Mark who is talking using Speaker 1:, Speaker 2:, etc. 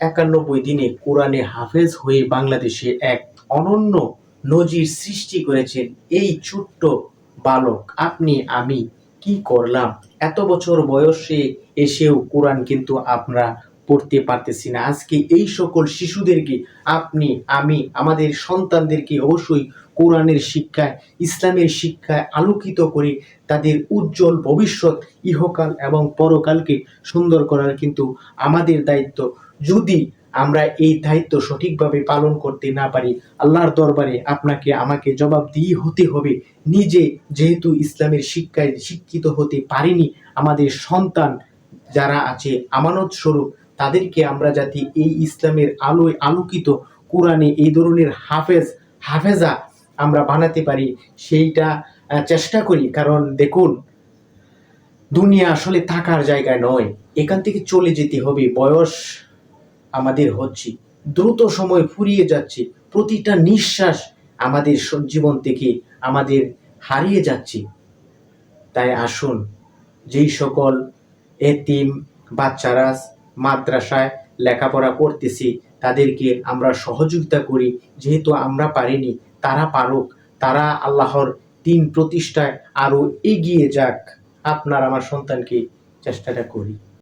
Speaker 1: 91 দিনে কোরআনে হাফেজ হয়ে বাংলাদেশে এক অনন্য নজির সৃষ্টি করেছেন এই ছোট্ট বালক। আপনি আমি কি করলাম? এত বছর বয়সে এসেও কোরআন কিন্তু আমরা পড়তে পারতেছি না। আজকে এই সকল শিশুদেরকে আপনি আমি আমাদের সন্তানদেরকে অবশ্যই কোরআনের শিক্ষায়, ইসলামের শিক্ষায় আলোকিত করে তাদের উজ্জ্বল ভবিষ্যৎ ইহকাল এবং পরকালকে সুন্দর করার কিন্তু আমাদের দায়িত্ব। যদি আমরা এই দায়িত্ব সঠিকভাবে পালন করতে না পারি, আল্লাহর দরবারে আপনাকে আমাকে জবাবদিহি হতে হবে। নিজে যেহেতু ইসলামের শিক্ষায় শিক্ষিত হতে পারিনি, আমাদের সন্তান যারা আছে আমানত স্বরূপ, তাদেরকে আমরা যাতে এই ইসলামের আলোয় আলোকিত কোরআনে এই ধরনের হাফেজা আমরা বানাতে পারি, সেইটা চেষ্টা করি। কারণ দেখুন, দুনিয়া আসলে থাকার জায়গা নয়, এখান থেকে চলে যেতে হবে। বয়স আমাদের হচ্ছে, দ্রুত সময় ফুরিয়ে যাচ্ছে, প্রতিটা নিঃশ্বাস আমাদের জীবন থেকে আমাদের হারিয়ে যাচ্ছে। তাই আসুন, যেই সকল এতিম বাচ্চারা মাদ্রাসায় লেখাপড়া করতেছি তাদেরকে আমরা সহযোগিতা করি। যেহেতু আমরা পারিনি, তারা পারুক, তারা আল্লাহর দিন প্রতিষ্ঠায় আরো এগিয়ে যাক। আপনার আমার সন্তানকে চেষ্টাটা করি।